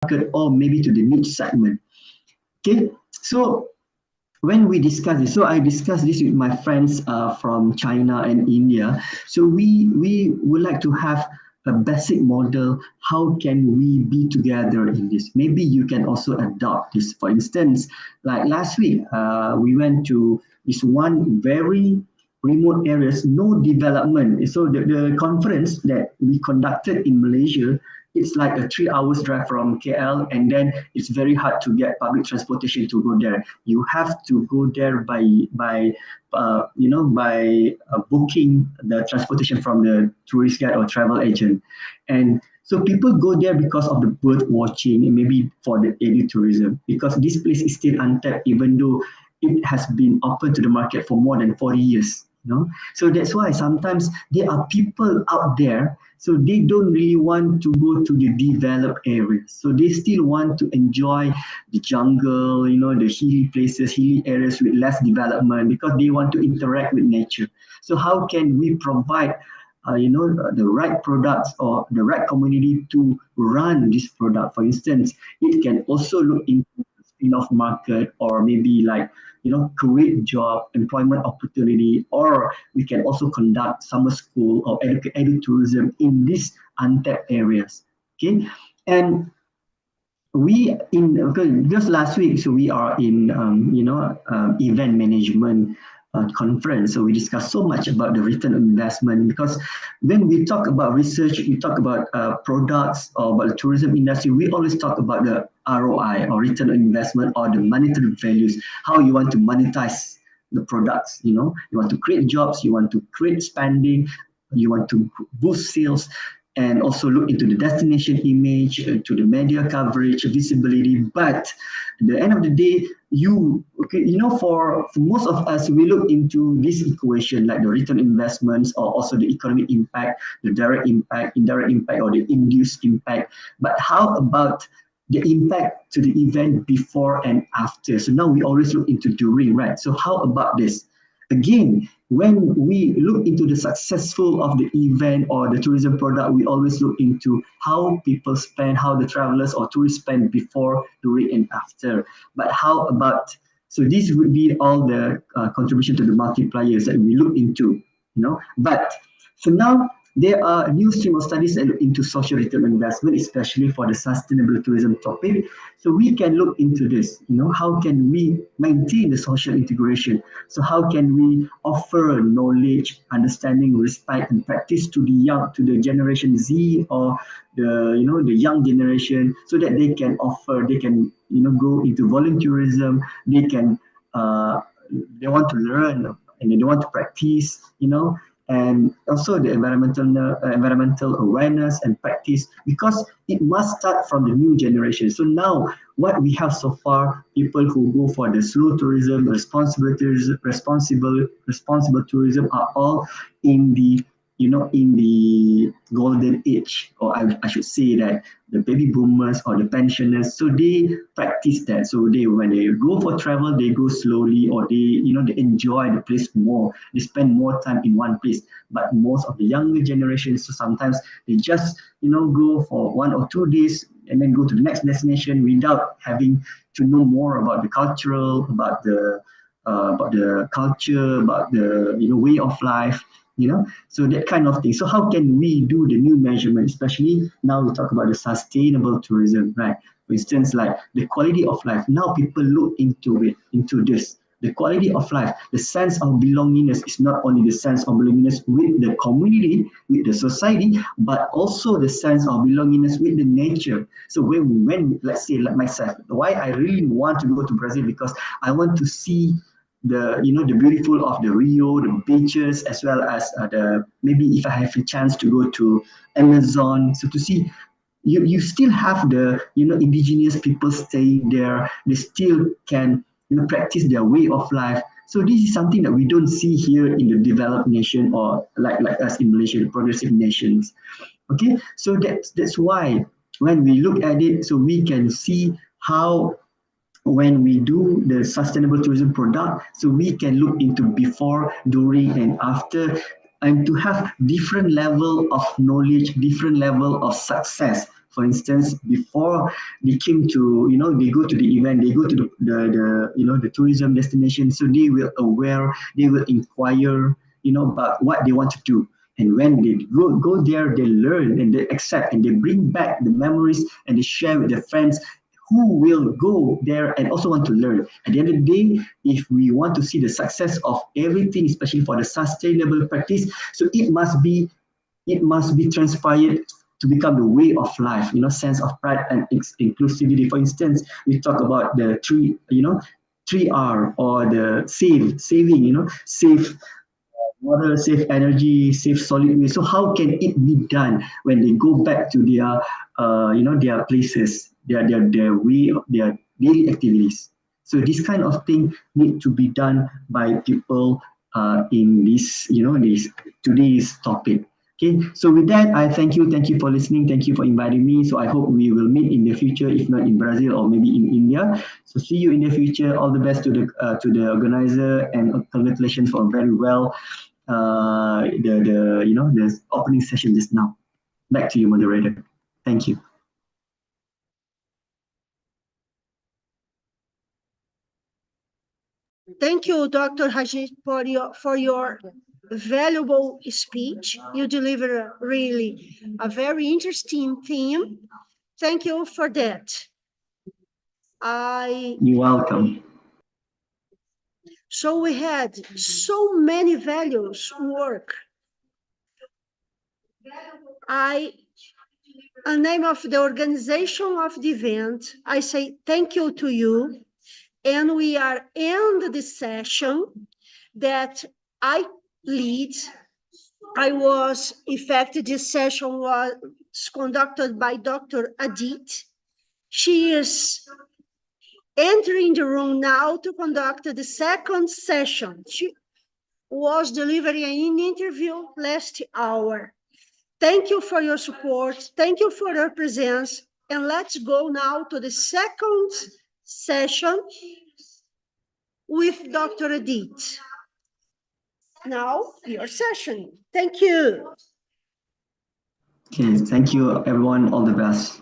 market or maybe to the niche segment. Okay, so when we discuss this, so I discussed this with my friends from China and India. So we would like to have a basic model. How can we be together in this? Maybe you can also adopt this. For instance, like last week, we went to this one very remote areas, no development. So the conference that we conducted in Malaysia, it's like a 3 hours drive from KL, and then it's very hard to get public transportation to go there. You have to go there by booking the transportation from the tourist guide or travel agent, and so people go there because of the bird watching and maybe for the tourism, because this place is still untapped even though it has been open to the market for more than 40 years. So that's why sometimes there are people out there, so they don't really want to go to the developed areas, so they still want to enjoy the jungle, the hilly places, hilly areas with less development, because they want to interact with nature. So how can we provide the right products or the right community to run this product? For instance, it can also look into spin-off market, or maybe like create job employment opportunity, or we can also conduct summer school or tourism in these untapped areas. Okay, and we in okay, just last week, so we are in event management conference. So we discussed so much about the return on investment, because when we talk about research, we talk about products or about the tourism industry, we always talk about the ROI, or return on investment, or the monetary values, how you want to monetize the products. You want to create jobs, you want to create spending, you want to boost sales, and also look into the destination image, to the media coverage, visibility. But at the end of the day, for most of us, we look into this equation, like the return investments, or also the economic impact, the direct impact, indirect impact, or the induced impact. But how about the impact to the event before and after? So now we always look into during, right? So how about this? Again, when we look into the successful of the event or the tourism product, we always look into how people spend, how the travelers or tourists spend before, during, and after. But how about, so this would be all the contribution to the multipliers that we look into. But so now there are a new stream of studies that look into social return on investment, especially for the sustainable tourism topic. So we can look into this, how can we maintain the social integration? So how can we offer knowledge, understanding, respect, and practice to the generation Z, or the young generation, so that they can go into volunteerism, uh, they want to learn and they want to practice, and also the environmental awareness and practice, because it must start from the new generation. So now what we have so far, people who go for the slow tourism, responsible tourism, are all in the golden age, or I should say that the baby boomers or the pensioners, so they practice that. So when they go for travel, they go slowly, or they enjoy the place more, they spend more time in one place. But most of the younger generations, so sometimes they just go for 1 or 2 days and then go to the next destination without having to know more about the cultural, about the culture, about the way of life. So that kind of thing. So how can we do the new measurement, especially now we talk about the sustainable tourism, right? For instance, like the quality of life. Now people look into this. The quality of life, the sense of belongingness, is not only the sense of belongingness with the community, with the society, but also the sense of belongingness with the nature. So when let's say like myself, why I really want to go to Brazil, because I want to see the beautiful of the Rio, the beaches, as well as the, maybe if I have a chance to go to Amazon, so to see, you still have the indigenous people staying there. They still can practice their way of life. So this is something that we don't see here in the developed nation, or like us in Malaysia, the progressive nations. Okay, so that's why when we look at it, so we can see how, when we do the sustainable tourism product, so we can look into before, during, and after, and to have different level of knowledge, different level of success For instance, before they came to, they go to the event, they go to the tourism destination, so they will aware, they will inquire, about what they want to do. And when they go there, they learn and they accept and they bring back the memories and they share with their friends who will go there and also want to learn. At the end of the day, if we want to see the success of everything, especially for the sustainable practice, so it must be transpired to become the way of life, sense of pride and inclusivity. For instance, we talk about the 3R, or the saving, save water, save energy, save solid waste. So how can it be done when they go back to their places, their way, their daily activities? So this kind of thing need to be done by people in this today's topic. Okay, so with that, I thank you for listening. Thank you for inviting me. So I hope we will meet in the future, if not in Brazil or maybe in India. So see you in the future. All the best to the organizer, and congratulations for a very well the opening session just now. Back to you, moderator. Thank you. Thank you, Dr. Hajit, for your valuable speech. You deliver really a very interesting theme. Thank you for that. You're welcome. So we had so many values work. In name of the organization of the event, I say thank you to you. And we are in the session that I lead. This session was conducted by Dr. Adit. She is entering the room now to conduct the second session. She was delivering an interview last hour. Thank you for your support. Thank you for your presence. And let's go now to the second session with Dr. Adit. Now, your session. Thank you. Okay, thank you, everyone. All the best.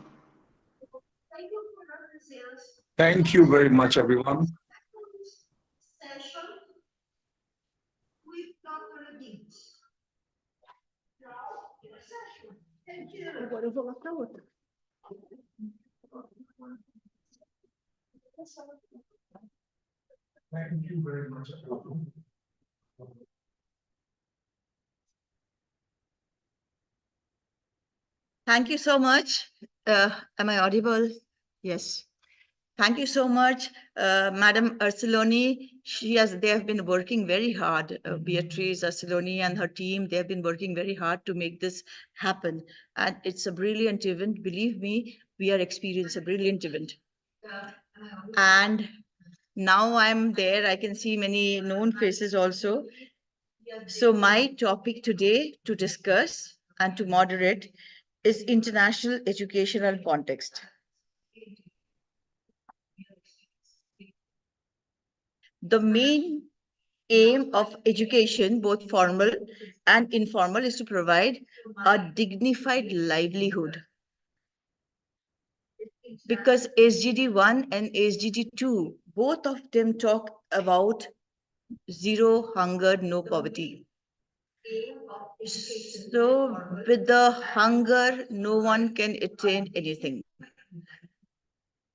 Thank you very much, everyone. Session with Dr. Adit. Now, your session. Thank you. Agora eu vou lá para outra. Thank you very much, everyone. Thank you so much. Am I audible? Yes. Thank you so much, Madam Arceloni. They have been working very hard. Beatrice Arceloni and her team, they have been working very hard to make this happen. And it's a brilliant event. Believe me, we are experiencing a brilliant event. And now I'm there. I can see many known faces also. So my topic today to discuss and to moderate is international educational context. The main aim of education, both formal and informal, is to provide a dignified livelihood. Because SDG 1 and SDG 2, both of them talk about zero hunger, no poverty. So with the hunger, no one can attain anything.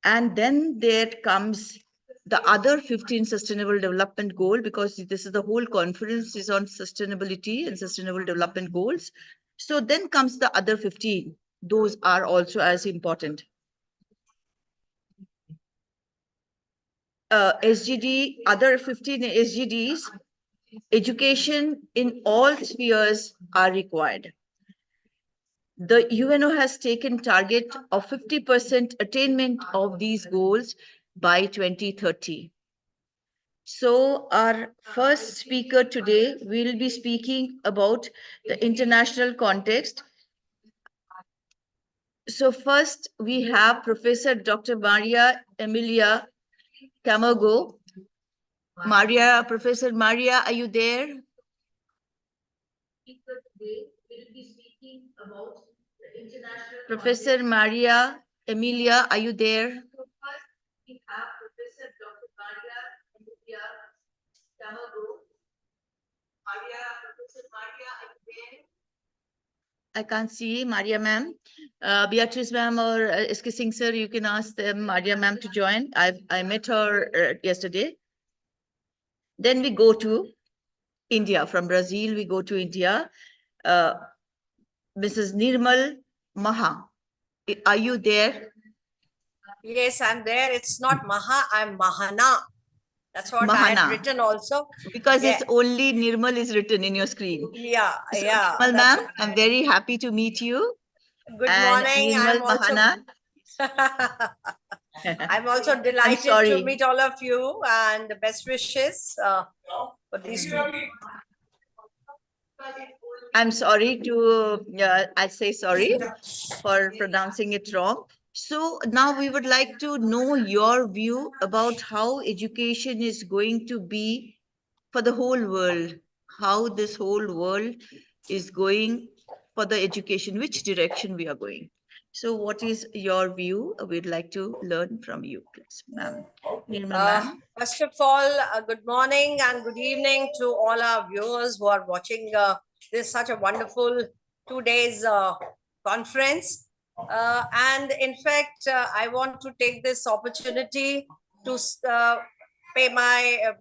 And then there comes the other 15 sustainable development goal, because this is the whole conference is on sustainability and sustainable development goals. So then comes the other 15. Those are also as important. Other 15 SDGs, education in all spheres are required. The UNO has taken target of 50% attainment of these goals by 2030. So our first speaker today will be speaking about the international context. So first we have Professor Dr. Maria Emilia Camargo. Professor Maria, are you there? Speaker today will be speaking about the Professor Maria Emilia, are you there? We have Professor Dr. Maria Emilia Tamago. Professor Maria, are you there? I can't see Maria ma'am. Beatrice ma'am or SK Singh sir, you can ask them, Maria ma'am to join. I met her yesterday. Then we go to India. From Brazil, we go to India. Mrs. Nirmal Maha, are you there? Yes, I'm there. It's not Maha, I'm Mahana. That's what I Mahana. had written also. Because Yeah. it's only Nirmal is written in your screen. Yeah, So, yeah. Nirmal that's ma'am, I'm very happy to meet you. Good And morning. Nirmal I'm also Mahana. I'm also delighted sorry. to meet all of you and the best wishes for these two. I'm sorry to, I say sorry for pronouncing it wrong. So now we would like to know your view about how education is going to be for the whole world, how this whole world is going for the education, which direction we are going. So what is your view? We'd like to learn from you, please, ma'am. Nirmal ma'am. First of all, good morning and good evening to all our viewers who are watching this such a wonderful 2 days conference. And in fact, I want to take this opportunity to pay my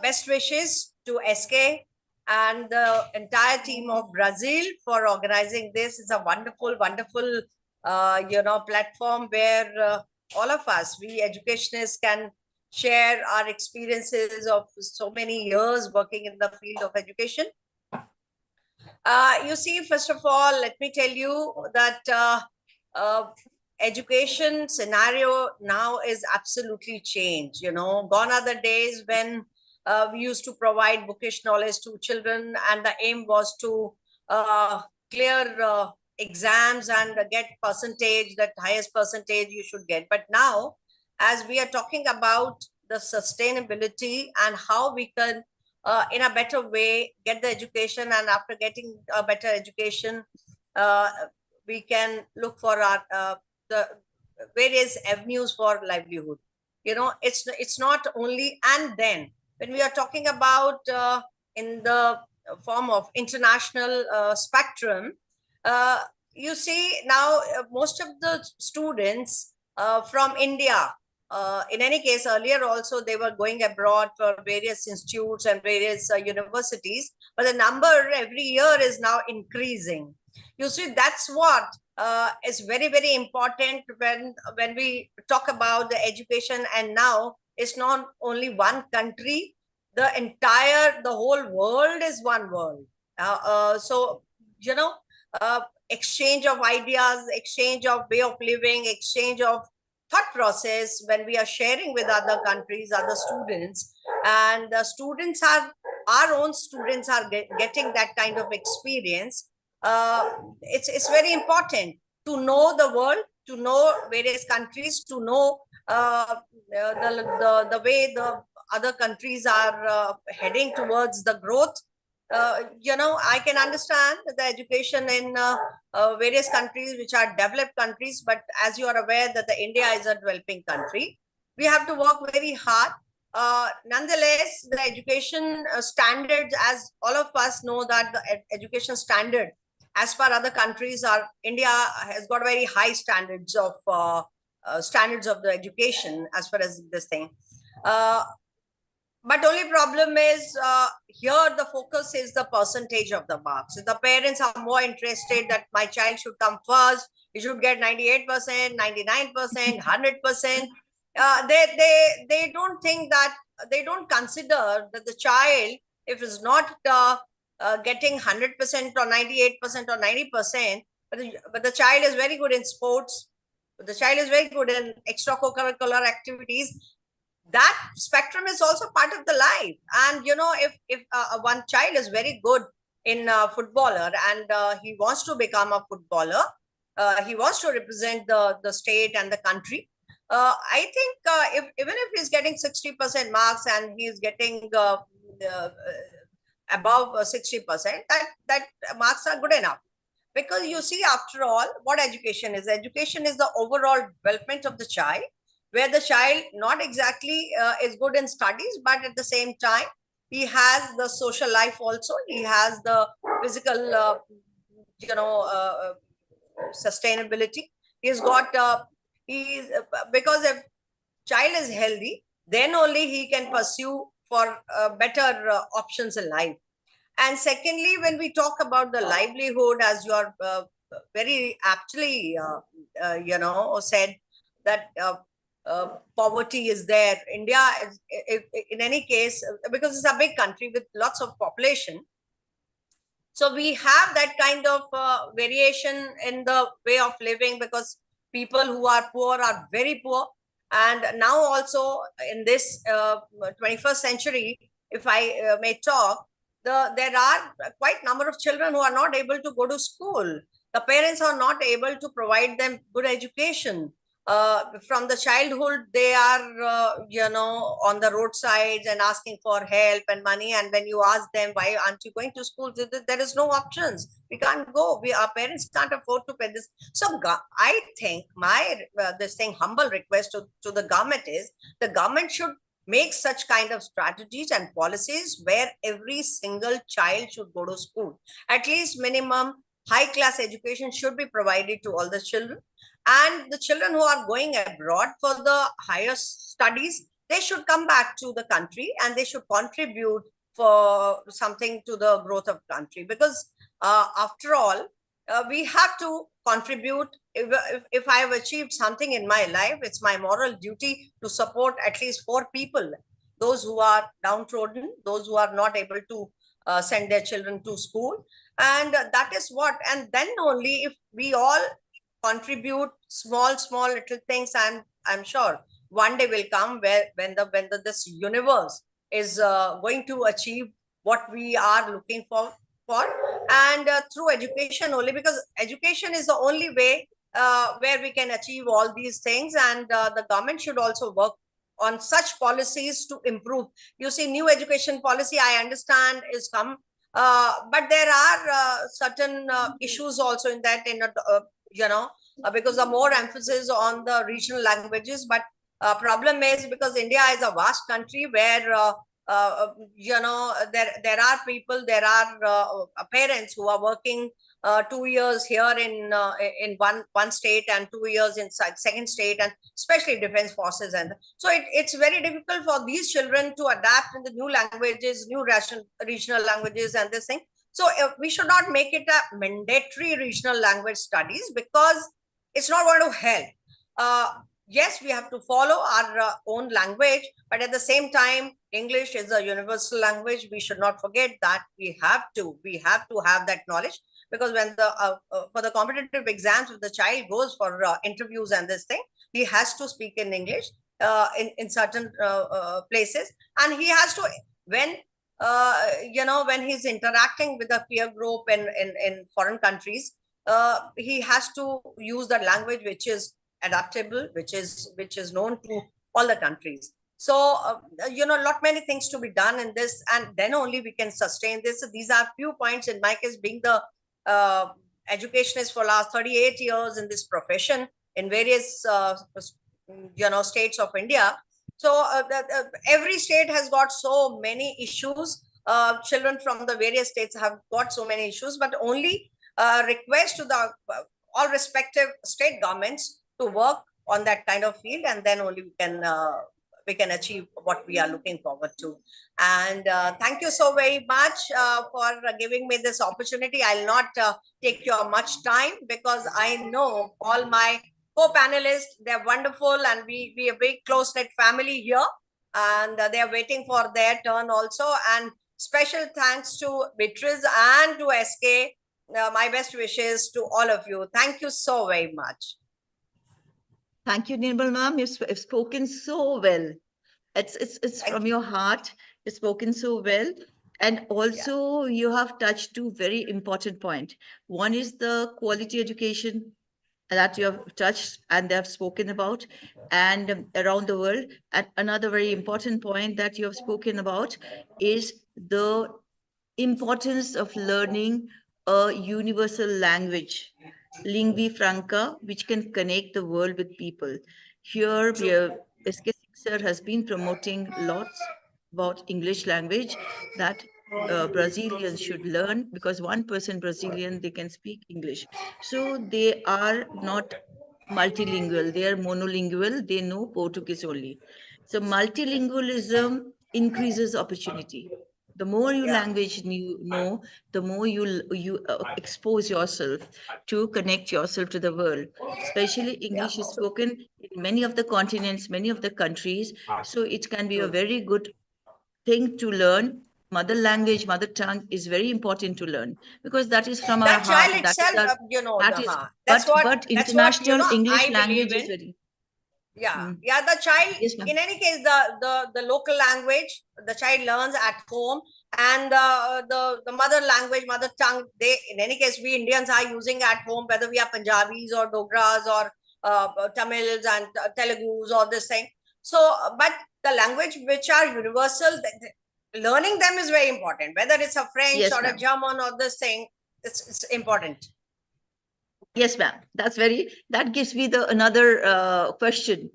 best wishes to SK and the entire team of Brazil for organizing this. It's a wonderful, wonderful, platform where all of us, we educationists, can share our experiences of so many years working in the field of education. You see, first of all, let me tell you that education scenario now is absolutely changed. Gone are the days when we used to provide bookish knowledge to children, and the aim was to clear exams and get percentage, that highest percentage you should get. But now, as we are talking about the sustainability and how we can in a better way get the education, and after getting a better education we can look for our the various avenues for livelihood. It's not only, and then when we are talking about in the form of international spectrum, you see now most of the students from India, in any case, earlier also they were going abroad for various institutes and various universities, but the number every year is now increasing. You see, that's what is very, very important when we talk about the education. And now it's not only one country, the whole world is one world. So, exchange of ideas, exchange of way of living, exchange of thought process when we are sharing with other countries, other students, and the students are, our own students are getting that kind of experience. It's very important to know the world, to know various countries, to know the way the other countries are heading towards the growth. I can understand the education in various countries which are developed countries, but as you are aware that the India is a developing country, we have to work very hard. Nonetheless, the education standards, as all of us know, that the education standard as far other countries are, India has got very high standards of the education as far as this thing. But only problem is here the focus is the percentage of the marks. So the parents are more interested that my child should come first, he should get 98%, 99%, 100%. They don't think that, they don't consider that the child, if is not getting 100% or 98% or 90%, but the child is very good in sports, the child is very good in extracurricular activities, that spectrum is also part of the life. And if one child is very good in footballer, and he wants to become a footballer, he wants to represent the state and the country, I think even if he's getting 60% marks and he's getting above 60%, that marks are good enough. Because you see, after all, what education is? Education is the overall development of the child, where the child not exactly is good in studies, but at the same time, he has the social life also. He has the physical, sustainability. He's got, because if child is healthy, then only he can pursue for better options in life. And secondly, when we talk about the livelihood, as you are very aptly, said that poverty is there. India, in any case, because it's a big country with lots of population, so we have that kind of variation in the way of living, because people who are poor are very poor. And now also in this 21st century, if I may talk, there are quite number of children who are not able to go to school. The parents are not able to provide them good education. From the childhood, they are, on the roadsides and asking for help and money. And when you ask them, why aren't you going to school? There is no options. We can't go. Our parents can't afford to pay this. So I think my this thing humble request to the government is, the government should make such kind of strategies and policies where every single child should go to school. At least minimum high class education should be provided to all the children. And the children who are going abroad for the higher studies, they should come back to the country and they should contribute for something to the growth of country. Because after all, we have to contribute. If I have achieved something in my life, it's my moral duty to support at least 4 people, those who are downtrodden, those who are not able to send their children to school. And that is what, and then only if we all contribute small little things, and I'm sure one day will come where when this universe is going to achieve what we are looking for. And through education only, because education is the only way where we can achieve all these things. And the government should also work on such policies to improve. You see, new education policy, I understand, is come, but there are certain issues also in that, because the more emphasis on the regional languages. But problem is, because India is a vast country where there are people, there are parents who are working 2 years here in one state and 2 years in second state, and especially defense forces. And so it's very difficult for these children to adapt in the new languages, new regional languages and this thing. So we should not make it a mandatory regional language studies, because it's not going to help. Yes, we have to follow our own language, but at the same time, English is a universal language. We should not forget that we have to have that knowledge, because when for the competitive exams, if the child goes for interviews and this thing, he has to speak in English in certain places, and he has to, when when he's interacting with a peer group in foreign countries, he has to use the language which is adaptable, which is known to all the countries. So lot many things to be done in this, and then only we can sustain this. So these are few points. In my case, being the educationist for last 38 years in this profession in various states of India. So every state has got so many issues. Children from the various states have got so many issues, but only request to the all respective state governments to work on that kind of field, and then only we can achieve what we are looking forward to. And thank you so very much for giving me this opportunity. I'll not take your much time, because I know all my co-panelists, they're wonderful, and we are a big close-knit family here, and they're waiting for their turn also. And special thanks to Beatrice and to SK. My best wishes to all of you. Thank you so very much. Thank you, Nirmal ma'am. You've spoken so well. It's from your heart. You've spoken so well. And also you have touched two very important points. One is the quality education that you have touched and they have spoken about, and around the world. And another very important point that you have spoken about is the importance of learning a universal language, lingua franca, which can connect the world with people. Here, SK Sir has been promoting lots about English language that Brazilians should learn, because 1% Brazilian, they can speak English. So they are not multilingual, they are monolingual, they know Portuguese only. So multilingualism increases opportunity. The more you Yeah. language you know, the more you expose yourself to connect yourself to the world. Especially English is spoken in many of the continents, many of the countries. So it can be a very good thing to learn. Mother language, mother tongue is very important to learn, because that is from our That heart. child That is itself, our, that is, that's but what international English I believe language is in. very. Yeah, Hmm. yeah, the child, Yes, ma'am. in any case, the local language the child learns at home, and the mother language, mother tongue, they, in any case, we Indians are using at home, whether we are Punjabis or Dogras or Tamils and Telugus or this thing. So but the language which are universal, learning them is very important, whether it's a French Yes, or a ma'am. German or this thing. It's important. Yes, ma'am. That's very, that gives me the another question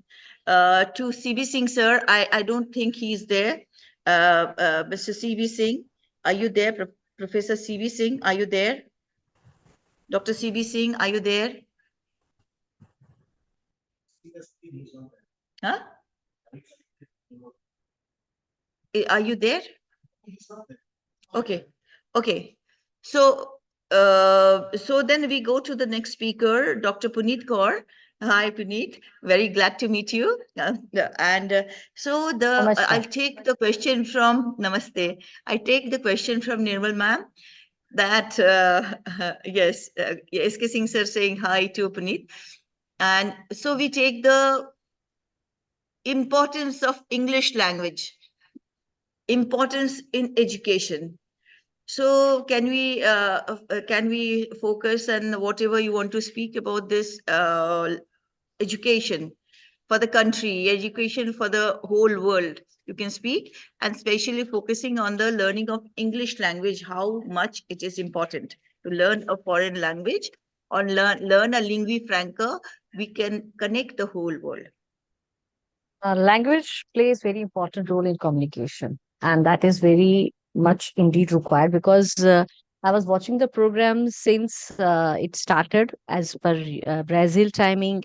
to CB Singh, sir. I don't think he's there. Mr. CB Singh, are you there? Professor CB Singh, are you there? Dr. CB Singh, are you there? Huh? Are you there? Okay. Okay. So, so then we go to the next speaker, Dr. Puneet Kaur. Hi, Puneet. Very glad to meet you. So I'll Namaste. take the question from Namaste. I take the question from Nirmal ma'am that yes, SK Singh sir saying hi to Puneet, and so we take the importance of English language, importance in education. So can we focus on whatever you want to speak about this education for the country, education for the whole world? You can speak, and especially focusing on the learning of English language, how much it is important to learn a foreign language or learn a lingua franca. We can connect the whole world. Language plays very important role in communication, and that is very much indeed required because I was watching the program since it started as per Brazil timing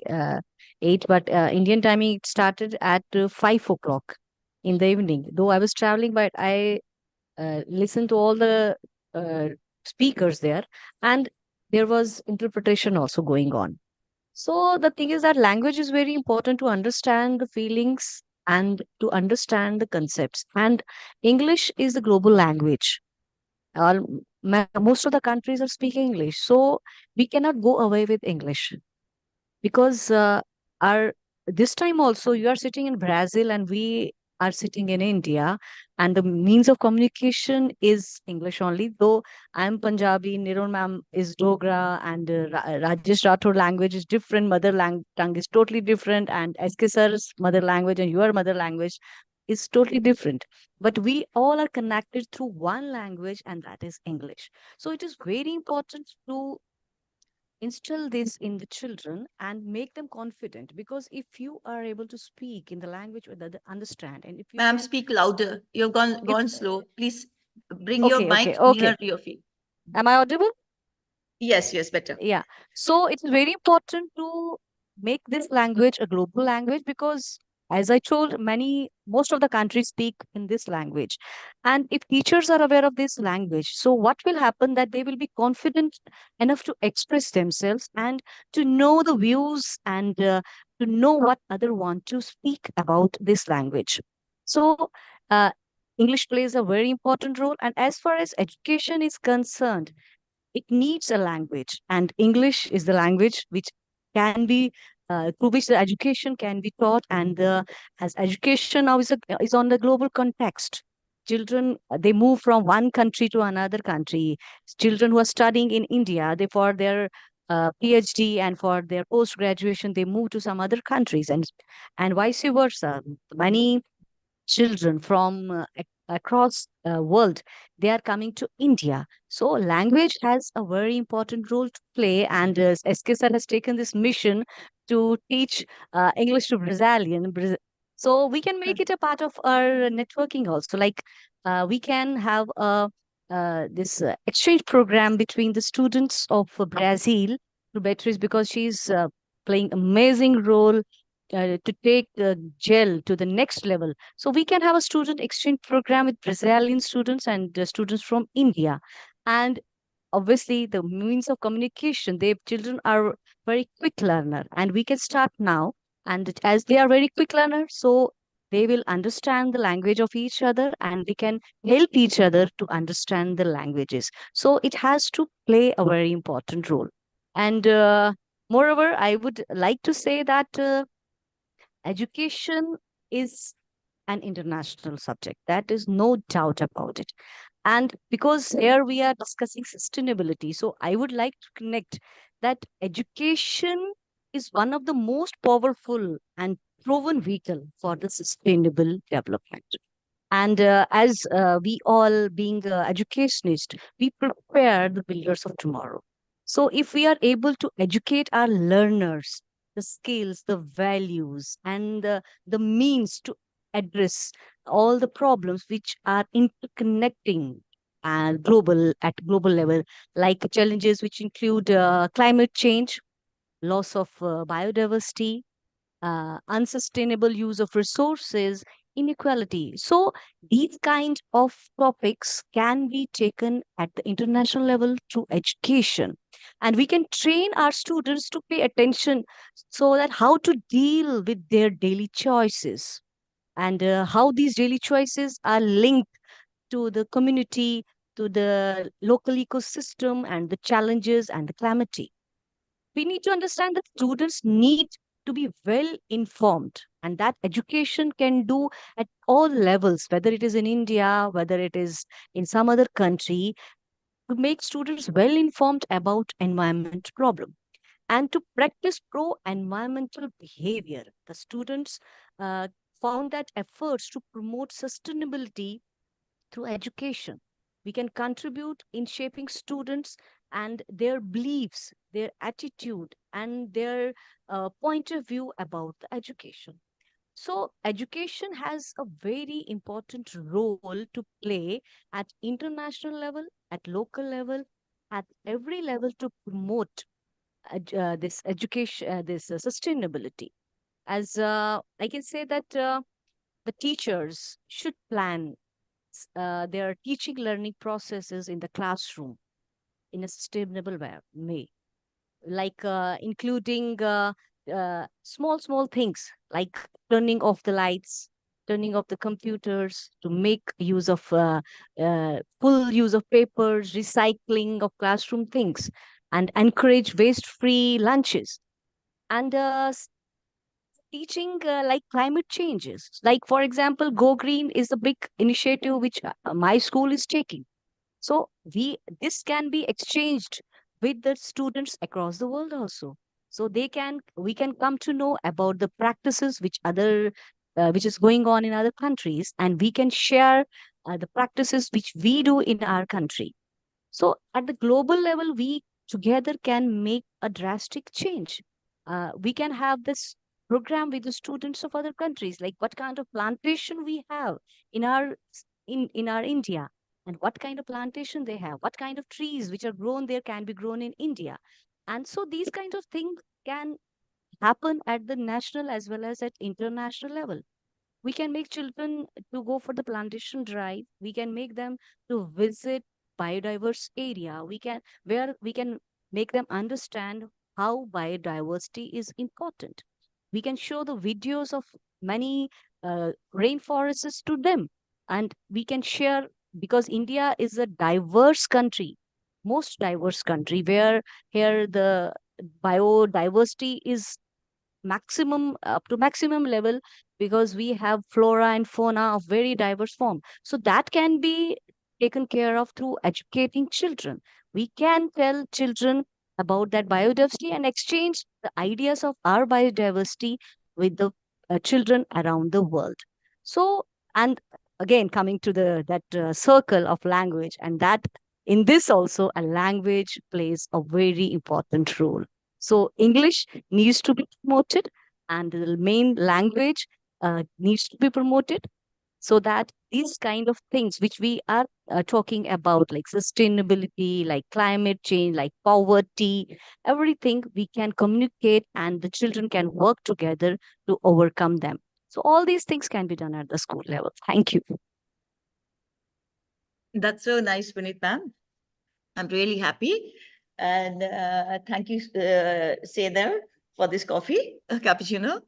8, but Indian timing it started at 5 o'clock in the evening. Though I was traveling, but I listened to all the uh, speakers there, and there was interpretation also going on. So the thing is that language is very important to understand the feelings and to understand the concepts. And English is the global language. All, most of the countries are speaking English. So we cannot go away with English because our this time also you are sitting in Brazil and we are sitting in India, and the means of communication is English only. Though I'm Punjabi, Nirun ma'am is Dogra, and Rajesh Rathod language is different, mother tongue is totally different, and SK sir's mother language and your mother language is totally different. But we all are connected through one language, and that is English. So it is very important to instill this in the children and make them confident, because if you are able to speak in the language that they understand, and if you Ma'am, can speak louder. You've gone if slow. Please bring your okay, mic okay, okay, near to your feet. am I audible? Yes, yes, better. Yeah. So it's very important to make this language a global language because, as I told, most of the countries speak in this language. And if teachers are aware of this language, so what will happen that they will be confident enough to express themselves and to know the views and to know what other want to speak about this language. So uh, English plays a very important role. And as far as education is concerned, it needs a language, and English is the language which can be through which the education can be taught. And as education now is on the global context, children they move from one country to another country. Children who are studying in India, they for their PhD and for their post graduation they move to some other countries, and vice versa. Many children from across world, they are coming to India. So language has a very important role to play, and SK sir has taken this mission to teach English to Brazilian. So we can make it a part of our networking also. Like we can have a this exchange program between the students of Brazil to Beatrice, because she's playing amazing role to take gel to the next level. So we can have a student exchange program with Brazilian students and students from India. And obviously the means of communication, they children are very quick learner, and we can start now. And as they are very quick learner, so they will understand the language of each other, and they can help each other to understand the languages. So it has to play a very important role. And moreover, I would like to say that education is an international subject. That is no doubt about it. And because here we are discussing sustainability, so I would like to connect that education is one of the most powerful and proven vehicle for the sustainable development. And as we all being educationists, we prepare the builders of tomorrow. So if we are able to educate our learners, the skills, the values, and the means to address all the problems which are interconnecting and global at global level, like challenges which include climate change, loss of biodiversity, unsustainable use of resources, inequality. So these kind of topics can be taken at the international level through education. And we can train our students to pay attention, so that how to deal with their daily choices, and how these daily choices are linked to the community, to the local ecosystem, and the challenges and the calamity. We need to understand that students need to be well informed, and that education can do at all levels, whether it is in India, whether it is in some other country, to make students well informed about environment problem and to practice pro environmental behavior. The students uh, found that efforts to promote sustainability through education, we can contribute in shaping students and their beliefs, their attitude, and their point of view about the education. So, education has a very important role to play at international level, at local level, at every level to promote this education, this sustainability. As I can say that the teachers should plan their teaching learning processes in the classroom in a sustainable way, like including small things like turning off the lights, turning off the computers, to make use of full use of papers, recycling of classroom things, and encourage waste free lunches. And teaching like climate changes, like for example Go Green is a big initiative which my school is taking. So we this can be exchanged with the students across the world also. So we can come to know about the practices which is going on in other countries, and we can share the practices which we do in our country. So at the global level, we together can make a drastic change. We can have this program with the students of other countries, like what kind of plantation we have in in our India, and what kind of plantation they have, what kind of trees which are grown there can be grown in India. And so these kind of things can happen at the national as well as at international level. We can make children to go for the plantation drive. We can make them to visit biodiverse area. We can make them understand how biodiversity is important. We can show the videos of many rainforests to them, and we can share, because India is a diverse country, most diverse country, where here the biodiversity is maximum, up to maximum level, because we have flora and fauna of very diverse form. So that can be taken care of through educating children. We can tell children about that biodiversity and exchange the ideas of our biodiversity with the children around the world. So, and again coming to that circle of language, and that in this also a language plays a very important role. So English needs to be promoted, and the main language needs to be promoted, so that these kind of things which we are talking about, like sustainability, like climate change, like poverty, everything we can communicate and the children can work together to overcome them. So all these things can be done at the school level. Thank you. That's so nice, Puneet ma'am. I'm really happy. And thank you, Seder, for this coffee, cappuccino.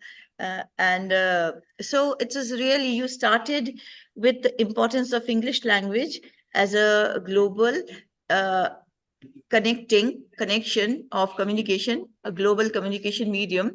So it is really, you started with the importance of English language as a global uh, connection of communication, a global communication medium.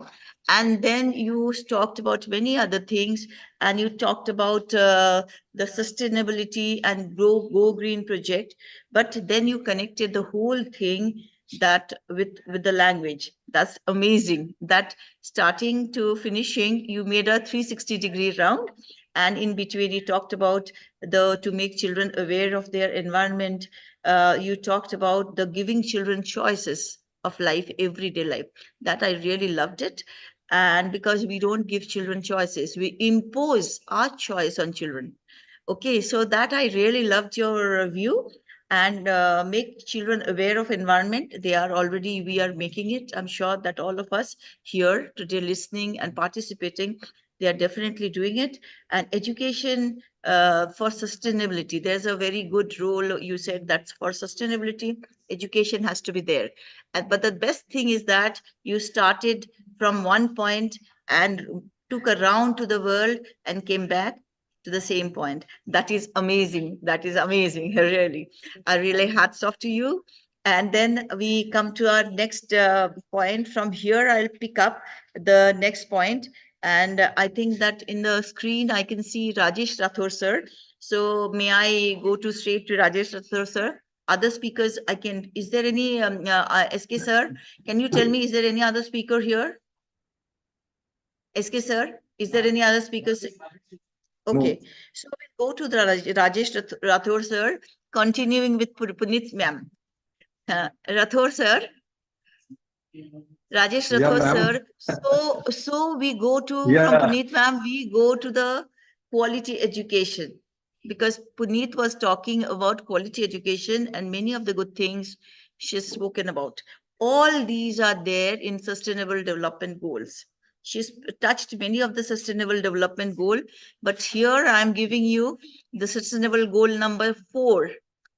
And then you talked about many other things, and you talked about the sustainability and Go Green project, but then you connected the whole thing that with the language. That's amazing. That starting to finishing, you made a 360-degree round, and in between you talked about the to make children aware of their environment. You talked about the giving children choices of life, everyday life. That I really loved it. And because we don't give children choices, we impose our choice on children. Okay, so that I really loved your view. And make children aware of environment. They are already, we are making it. I'm sure that all of us here today listening and participating, they are definitely doing it. And education for sustainability, there's a very good role. You said that's for sustainability, education has to be there. But the best thing is that you started from one point and took a round to the world and came back to the same point. That is amazing. That is amazing, really. I really hats off to you. And then we come to our next point. From here, I'll pick up the next point. And I think that in the screen, I can see Rajesh Rathore, sir. So may I go to straight to Rajesh Rathore, sir? Other speakers, I can, is there any, SK, sir? Can you tell me, is there any other speaker here? SK, sir, is there any other speakers? Okay, so we'll go to the Rajesh Rathore, sir, continuing with Puneet ma'am. Rathore, sir. Rajesh Rathore, sir. So we go to, from Puneet ma'am, we go to the quality education, because Puneet was talking about quality education and many of the good things she's spoken about. All these are there in Sustainable Development Goals. She's touched many of the Sustainable Development Goal, but here I'm giving you the Sustainable Goal number 4,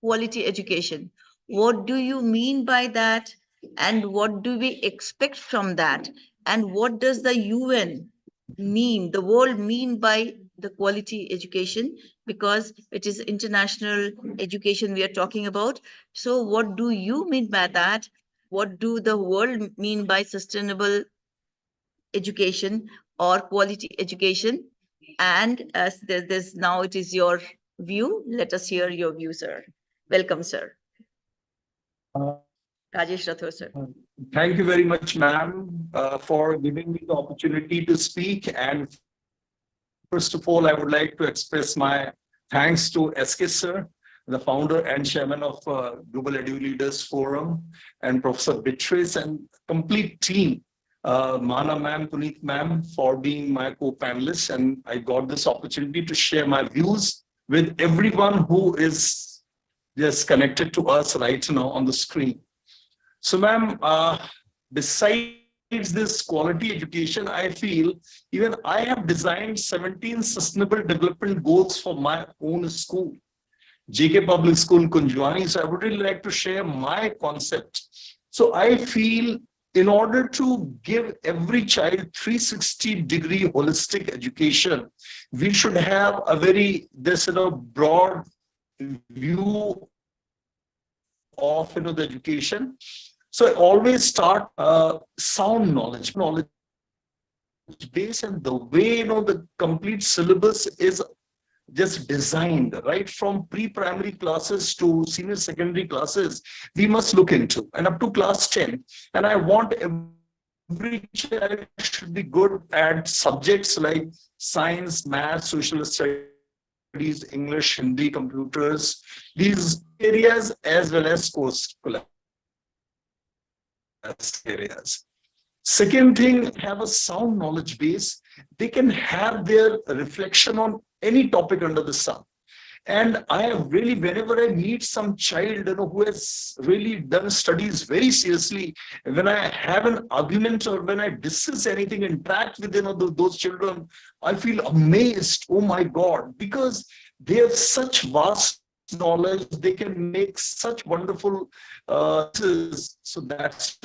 quality education. What do you mean by that? And what do we expect from that? And what does the UN mean, the world mean by the quality education? Because it is international education we are talking about. So what do you mean by that? What do the world mean by sustainable education or quality education? And as there's now, it is your view. Let us hear your view, sir. Welcome, sir. Rajesh Rathore, sir. Thank you very much, ma'am, for giving me the opportunity to speak. And first of all, I would like to express my thanks to SK, sir, the founder and chairman of Global Edu Leaders Forum, and Professor Beatrice and complete team, Mana ma'am, Puneet ma'am, for being my co-panelists. And I got this opportunity to share my views with everyone who is just connected to us right now on the screen. So, ma'am, besides this quality education, I feel even I have designed 17 sustainable development goals for my own school, JK Public School in Kunjwani. So I would really like to share my concept. So I feel in order to give every child 360-degree holistic education, we should have a very broad view of the education. So I always start sound knowledge base, and the way the complete syllabus is just designed right from pre-primary classes to senior secondary classes, we must look into, and up to class 10. And I want every child should be good at subjects like science, math, social studies, studies, English, Hindi, computers, these areas, as well as co-curricular areas. Second thing, have a sound knowledge base. They can have their reflection on any topic under the sun. And I have really, whenever I meet some child, who has really done studies very seriously, when I have an argument or when I discuss anything, interact with those children, I feel amazed. Oh my God, because they have such vast knowledge, they can make such wonderful. So that's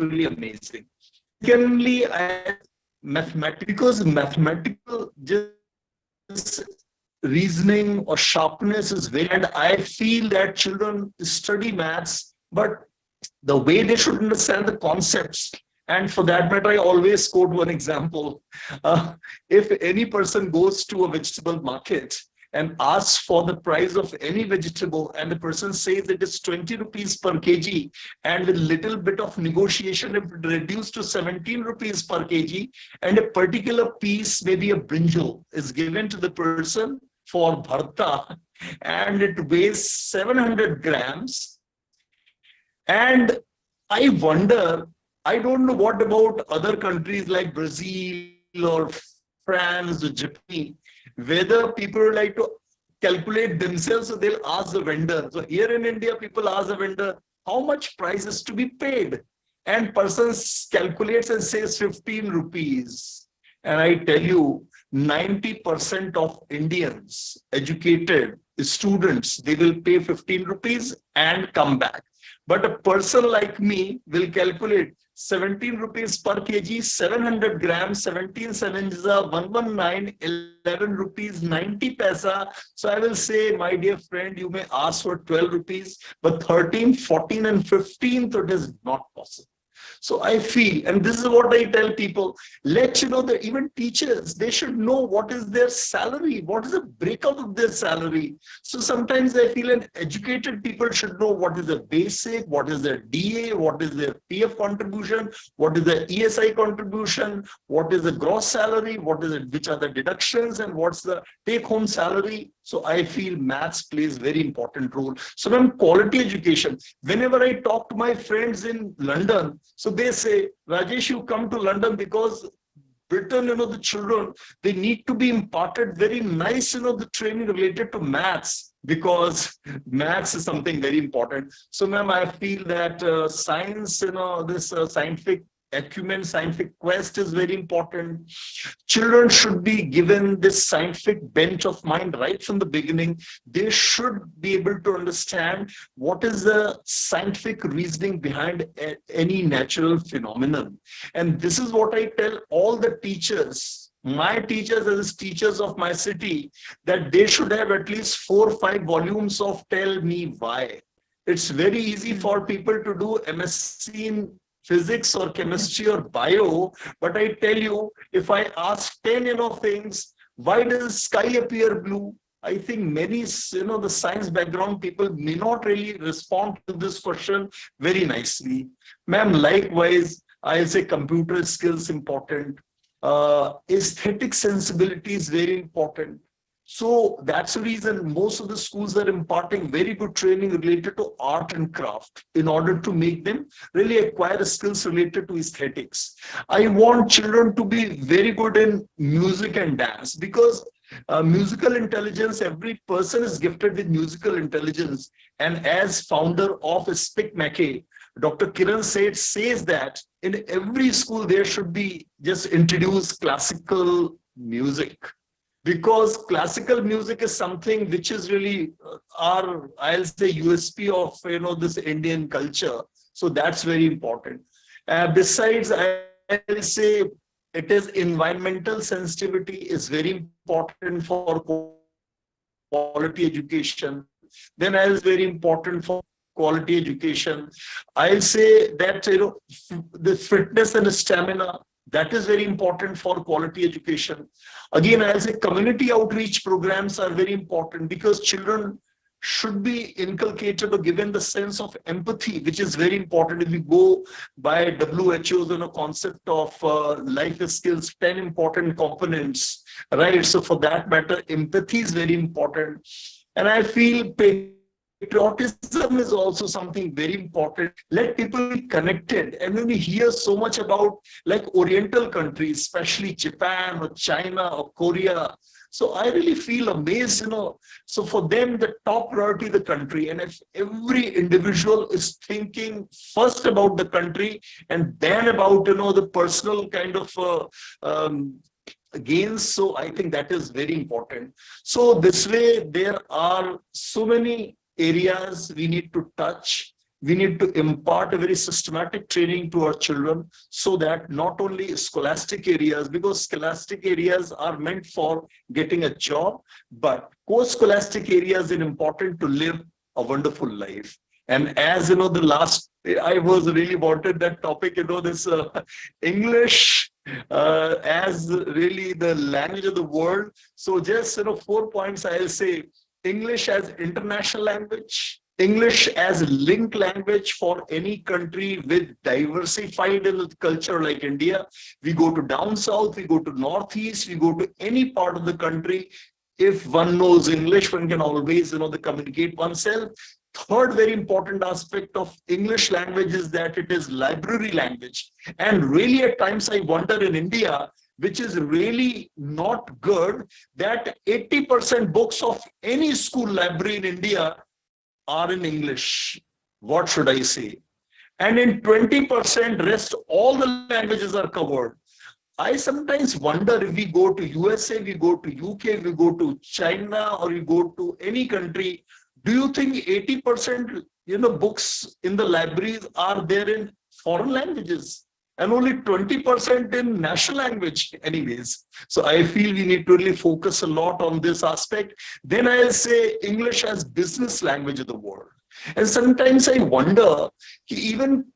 really amazing. Secondly, mathematics, because mathematical just reasoning or sharpness is very, and I feel that children study maths, but the way they should understand the concepts. And for that matter, I always quote one example. If any person goes to a vegetable market and asks for the price of any vegetable, and the person says it is 20 rupees per kg, and with little bit of negotiation, it reduced to 17 rupees per kg, and a particular piece, maybe a brinjal, is given to the person for bharta, and it weighs 700 grams. And I wonder, I don't know what about other countries like Brazil or France or Japan, whether people like to calculate themselves, so they'll ask the vendor. So here in India, people ask the vendor, how much price is to be paid? And person calculates and says 15 rupees. And I tell you, 90% of Indians, educated students, they will pay 15 rupees and come back. But a person like me will calculate 17 rupees per kg, 700 grams, 17 sevens, 119, 11 rupees, 90 paisa. So I will say, my dear friend, you may ask for 12 rupees, but 13, 14 and 15, so it is not possible. So I feel, and this is what I tell people, let you know that even teachers, they should know what is their salary, what is the breakup of their salary. So sometimes I feel an educated people should know what is the basic, what is their DA, what is their PF contribution, what is the ESI contribution, what is the gross salary, what is it, which are the deductions, and what's the take-home salary. So I feel maths plays very important role. So when quality education, whenever I talk to my friends in London, so they say, Rajesh, you come to London because Britain, the children, they need to be imparted very nice, the training related to maths, because maths is something very important. So ma'am, I feel that science, this scientific acumen, scientific quest is very important. Children should be given this scientific bent of mind right from the beginning. They should be able to understand what is the scientific reasoning behind any natural phenomenon. And this is what I tell all the teachers, my teachers as teachers of my city, that they should have at least 4 or 5 volumes of Tell Me Why. It's very easy for people to do MSc in physics or chemistry or bio, but I tell you, if I ask 10 things, why does sky appear blue? I think many the science background people may not really respond to this question very nicely. Ma'am, likewise, I'll say computer skills important, aesthetic sensibility is very important. So that's the reason most of the schools are imparting very good training related to art and craft in order to make them really acquire skills related to aesthetics. I want children to be very good in music and dance, because musical intelligence, every person is gifted with musical intelligence. And as founder of Spic Mackey, Dr. Kiran says that in every school there should be just introduce classical music. Because classical music is something which is really our, I'll say, USP of this Indian culture. So that's very important. Besides, I'll say it is environmental sensitivity is very important for quality education. Then is very important for quality education. I'll say that the fitness and stamina, that is very important for quality education. Again, I'll say community outreach programs are very important, because children should be inculcated or given the sense of empathy, which is very important. If we go by WHO's concept of life skills, 10 important components, right? So for that matter, empathy is very important. And I feel patriotism is also something very important. Let people be connected. And when we hear so much about like Oriental countries, especially Japan or China or Korea, so I really feel amazed, So for them, the top priority is the country. And if every individual is thinking first about the country and then about, the personal kind of gains, so I think that is very important. So this way, there are so many areas we need to touch. We need to impart a very systematic training to our children so that not only scholastic areas, because scholastic areas are meant for getting a job, but post-scholastic areas are important to live a wonderful life. And as the last, I was really wanted that topic, this English as really the language of the world. So just 4 points I'll say: English as international language, English as link language for any country with diversified culture like India. We go to down south, we go to northeast, we go to any part of the country. If one knows English, one can always, communicate oneself. Third very important aspect of English language is that it is library language. And really at times I wonder in India, which is really not good, that 80% books of any school library in India are in English. What should I say? And in 20% rest, all the languages are covered. I sometimes wonder if we go to USA, we go to UK, we go to China, or we go to any country, do you think 80%, books in the libraries are there in foreign languages and only 20% in national language anyways? So I feel we need to really focus a lot on this aspect. Then I'll say English as business language of the world. And sometimes I wonder, even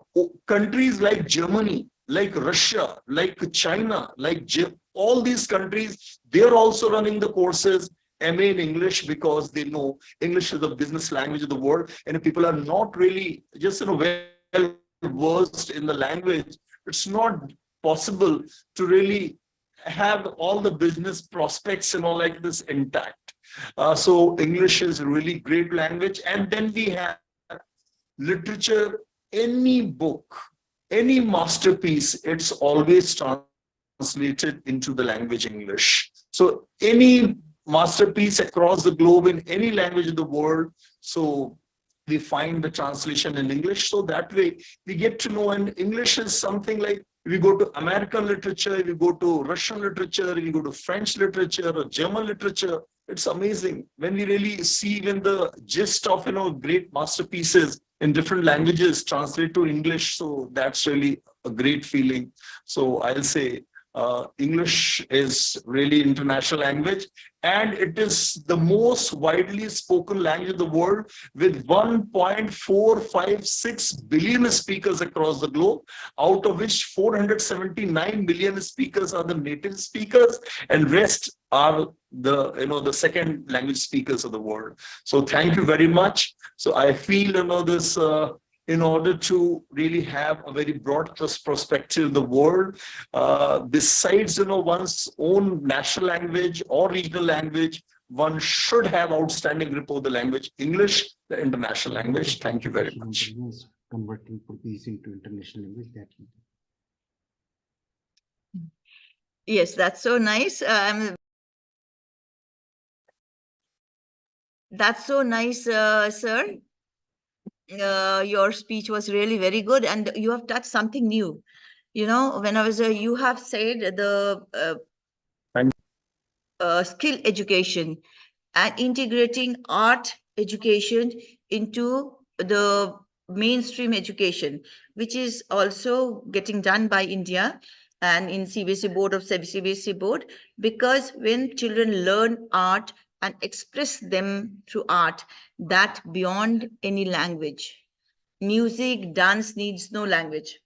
countries like Germany, like Russia, like China, like all these countries, they're also running the courses MA in English because they know English is the business language of the world. And if people are not really just well versed in the language, it's not possible to really have all the business prospects like this intact. So English is a really great language. And then we have literature. Any book, any masterpiece, it's always translated into the language English. So any masterpiece across the globe in any language of the world, so we find the translation in English. So that way we get to know, and English is something like, we go to American literature, we go to Russian literature, we go to French literature or German literature. It's amazing when we really see even the gist of great masterpieces in different languages translate to English. So that's really a great feeling. So I'll say English is really international language, and it is the most widely spoken language of the world with 1.456 billion speakers across the globe, out of which 479 million speakers are the native speakers, and rest are the second language speakers of the world. So thank you very much. So I feel this in order to really have a very broad perspective of the world, besides one's own national language or regional language, one should have outstanding grip of the language English, the international language. Thank you very much. Converting Portuguese into international language. Yes, that's so nice. That's so nice, sir. Your speech was really very good, and you have touched something new. When I was you have said the skill education and integrating art education into the mainstream education, which is also getting done by India and in CBSE board of CBSE board, because when children learn art and express them through art, that beyond any language. Music, dance needs no language.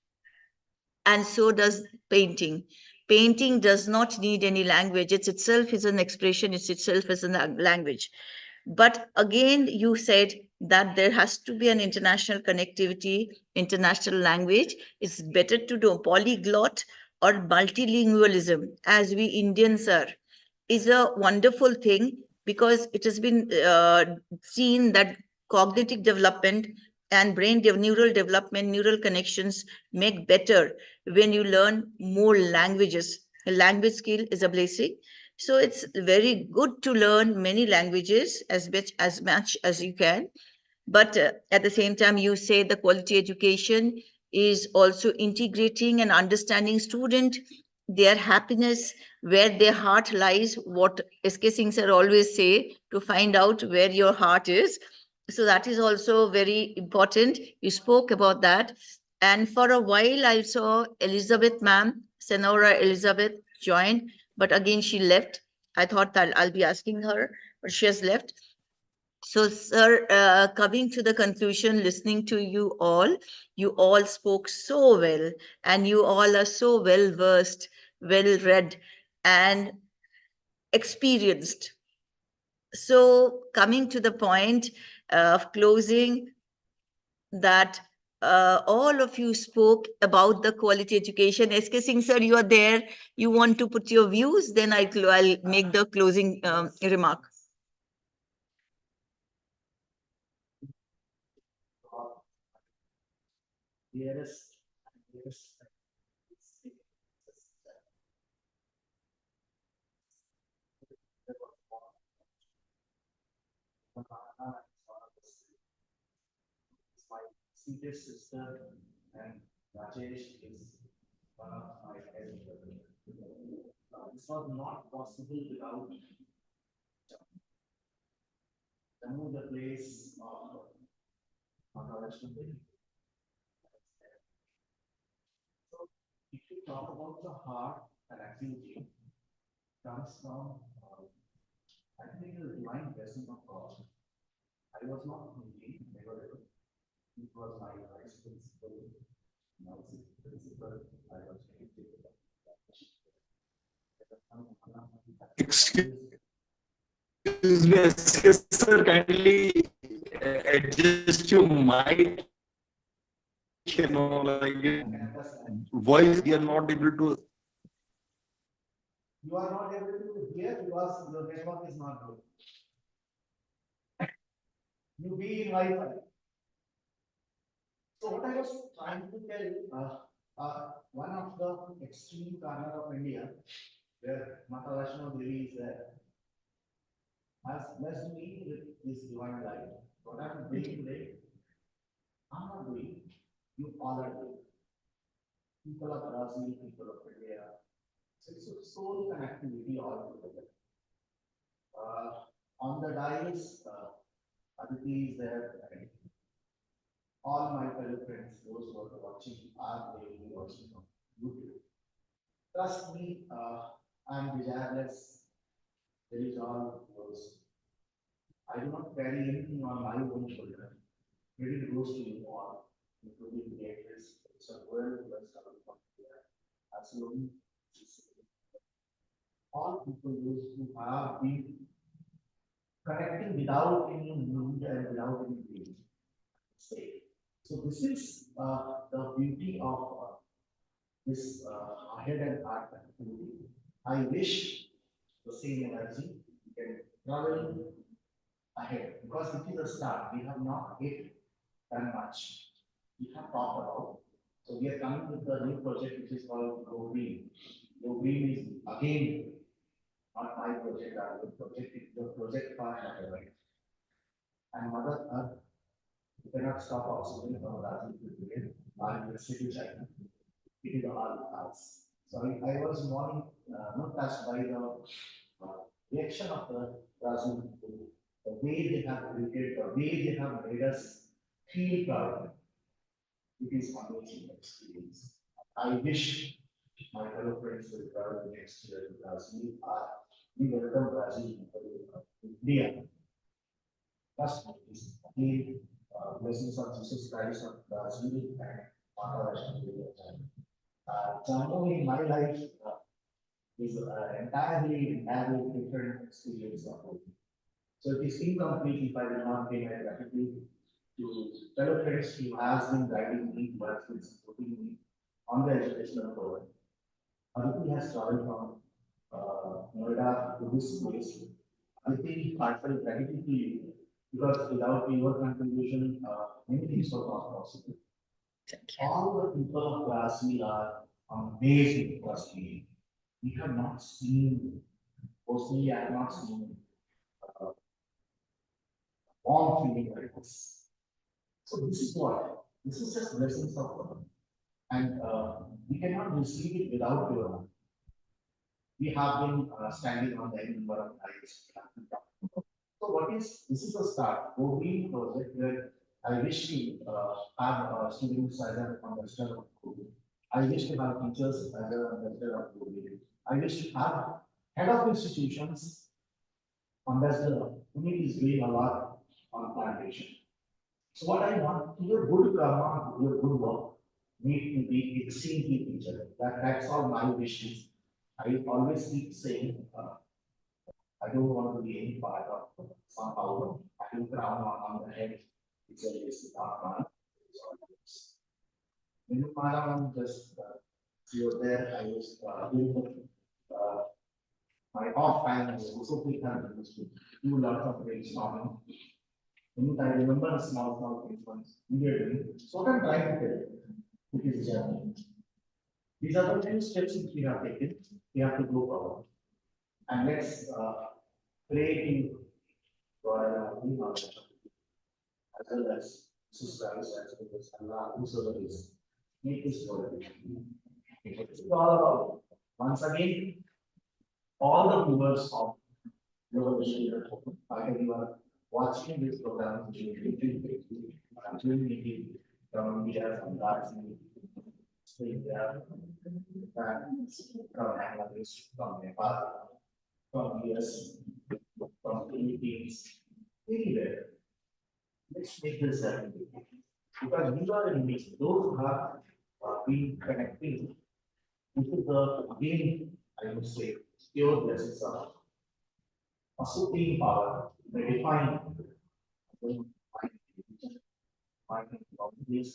And so does painting. Painting does not need any language. It itself is an expression, it itself is a language. But again, you said that there has to be an international connectivity, international language. It's better to do polyglot or multilingualism, as we Indians are. is a wonderful thing because it has been seen that cognitive development and neural development, neural connections make better when you learn more languages. A language skill is a blessing. So it's very good to learn many languages as much as you can. But at the same time, you say the quality education is also integrating and understanding student, their happiness, where their heart lies, what SK Singh sir always say, to find out where your heart is. So that is also very important. You spoke about that. And for a while, I saw Elizabeth ma'am, Senora Elizabeth joined, but again she left. I thought that I'll be asking her, but she has left. So, sir, coming to the conclusion, listening to you all spoke so well, and you all are so well versed, well read, and experienced. So, coming to the point of closing, that all of you spoke about the quality education. SK Singh, sir, you are there. You want to put your views? Then I'll make the closing remark. Yes. My sweetest sister and Rajesh is one of my elder brothers. This was not possible without Jammu, the place of Maharashtra. So, if you talk about the heart and activity, comes from, I think, the divine blessing of God. I was not thinking, never ever. It was my vice principal, my principal, I was educated. Excuse me, SK sir, kindly adjust your mic, like voice, we are not able to. You are not able to hear because your network is not good. You be in Wi-Fi. So what I was trying to tell you, one of the extreme corner of India, where Mata Vaishnav Devi is there, has blessed me with this divine life. What I'm doing today, I'm not doing, you all are doing. People of Brazil, people of India. So it's a soul connectivity all together. On the dials, Aditi is there, and all my fellow friends, those who are watching, are really watching on YouTube. Trust me, I'm desireless. There is all those. I do not carry anything on my own shoulder. Credit goes to you all, including the actors. It's a world that's coming from here. Absolutely. All people those who have been connecting without any need and without any need. So this is the beauty of this head and heart activity. I wish the same energy can travel ahead because it is a start. We have not yet done much. We have talked about. So we are coming with the new project which is called Go Green. Go Green is again not my project, the project part of the right. And Mother Earth, you cannot stop oxygen from rising to the air, or the city China. It is all us. So I was more not touched by the reaction of the Brazil people, the way they have created, the way they have made us feel proud. It is amazing experience. I wish my fellow friends will travel next year to Brazil. We welcome Brazil to India. First, is the blessings of Jesus Christ of Brazil and Mata Vaishnavi. Jammu in my life is entirely different experience of it. So it is incomplete if I will not pay my gratitude to fellow friends who has been guiding me, who has been supporting me on the educational program. Aditi has traveled from Noida to this place. I think I felt gratitude to you because without your contribution, many things were not possible. All the people of Brazil are amazing personally. We have not seen, personally, I have not seen uh, warm feeling like this. So this is what, this is just lessons of God. And we cannot receive it without your help. We have been standing on the number of nights. So what is, this is a start, Go-Green project where I wish to have students as an ambassador of Go-Green. I wish to have teachers as an ambassador of Go-Green. I wish to have head of institutions, ambassador, who is doing a lot on plantation. So what I want, your good karma, your good work, need to be exceedingly teacher. That's all my wishes. I always keep saying, I don't want to be any part of somehow having crown on the head. It's always not. In the Madam, just you were there. I was doing my off time. I was also prepared to do a lot of brainstorming. And I remember small things once we were doing. So what I'm trying to tell you, it is journey. These are the 10 steps which we have taken. We have to go forward. And let's pray to God as well as sisters, as well as Allah, whosoever is. Make this world. It's all about, once again, all the viewers of your vision, either you are watching this program, from India, from Darjeeling, India, from Bangladesh, from Nepal, from US, from Philippines, anywhere. Let's make this happen. Because these are in those who have been connecting. This is the again, I would say, pure blessings of a supreme power, the divine. This,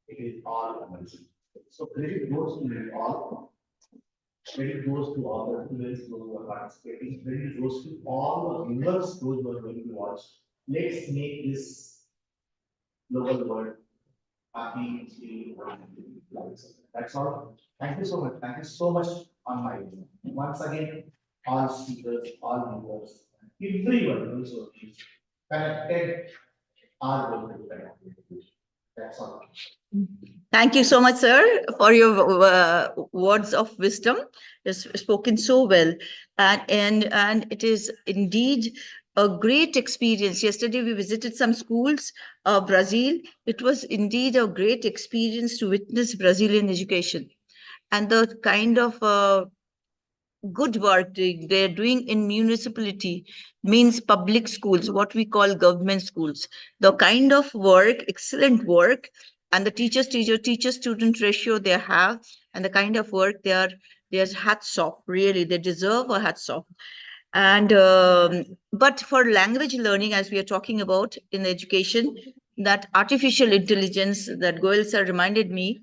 it is all amazing. So credit goes to you all. Credit goes to all the students who are participating. Credit goes to all the viewers those who are going to watch. Let's make this global world happy, that's all. Thank you so much. Thank you so much on my own. Once again, all speakers, all viewers, everyone who is connected are going to connect. That's all. Thank you so much, sir, for your words of wisdom. It's spoken so well, and it is indeed a great experience. Yesterday, we visited some schools of Brazil. It was indeed a great experience to witness Brazilian education and the kind of good work they're doing in municipality, means public schools, what we call government schools. The kind of work, excellent work, and the teacher student ratio they have, and the kind of work there's hats off. Really, they deserve a hats off. And but for language learning, as we are talking about in education, that artificial intelligence that Goel sir reminded me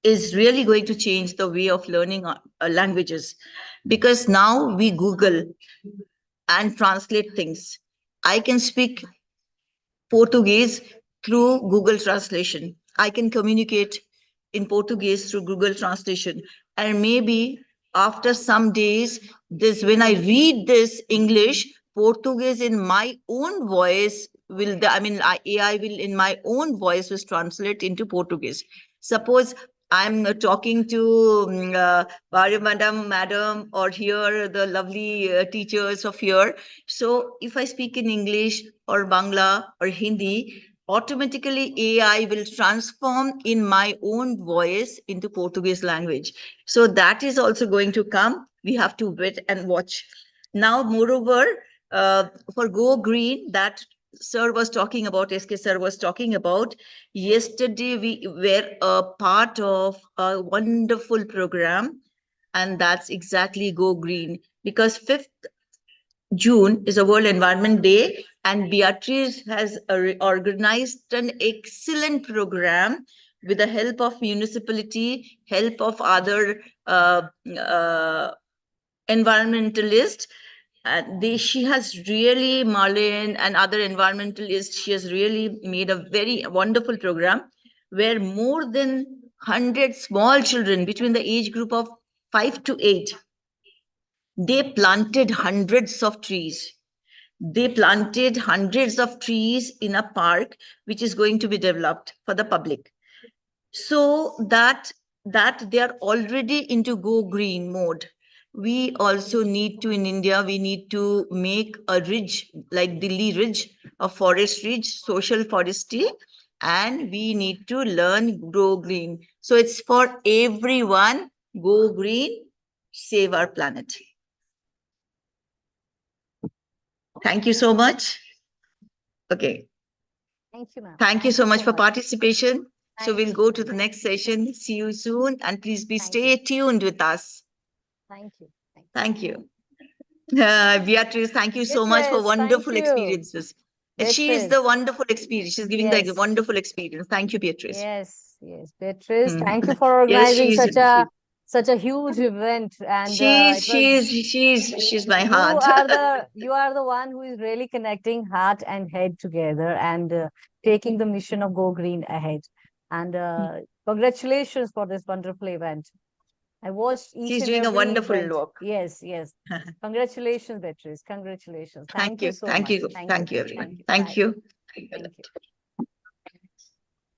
is really going to change the way of learning languages, because now we Google and translate things. I can speak Portuguese through Google Translation. I can communicate in Portuguese through Google Translation. And maybe after some days, this when I read this English, Portuguese in my own voice will, AI will in my own voice will translate into Portuguese. Suppose I'm talking to madam, or here the lovely teachers of here. So if I speak in English or Bangla or Hindi, automatically AI will transform in my own voice into Portuguese language. So that is also going to come. We have to wait and watch. Now, moreover, for Go Green, that sir was talking about, SK sir was talking about, yesterday we were a part of a wonderful program, and that's exactly Go Green, because 5th June is a World Environment Day, and Beatrice has organized an excellent program with the help of municipality, help of other environmentalist. She has really, Marlene and other environmentalists, she has really made a very wonderful program where more than 100 small children between the age group of 5 to 8, they planted hundreds of trees. They planted hundreds of trees in a park which is going to be developed for the public. So that they are already into Go Green mode. We also need to, in India, we need to make a ridge like Delhi Ridge, a forest ridge, social forestry, and we need to learn Go Green. So it's for everyone. Go green, save our planet. Thank you so much. Okay. Thank you, ma'am. Thank you so much for participation. So Thank we'll you go so to the much. next session. See you soon. And please Thank stay tuned with us. Thank you. Thank you. Beatrice, thank you so much for Beatrice, thank wonderful you. experiences. She is the Beatrice. wonderful experience. She's giving the Yes. wonderful experience. Thank you, Beatrice. Yes, yes, Beatrice. Mm. Thank you for Yes, organizing she's such a huge event, and it was she's my heart. you are the one who is really connecting heart and head together and taking the mission of Go Green ahead. And congratulations for this wonderful event. I watched each She's and doing a every wonderful event. work. Yes, yes. Congratulations, Beatrice. Congratulations. Thank you so Thank much. you. Thank you, everyone. Thank you. Thank you. Thank you.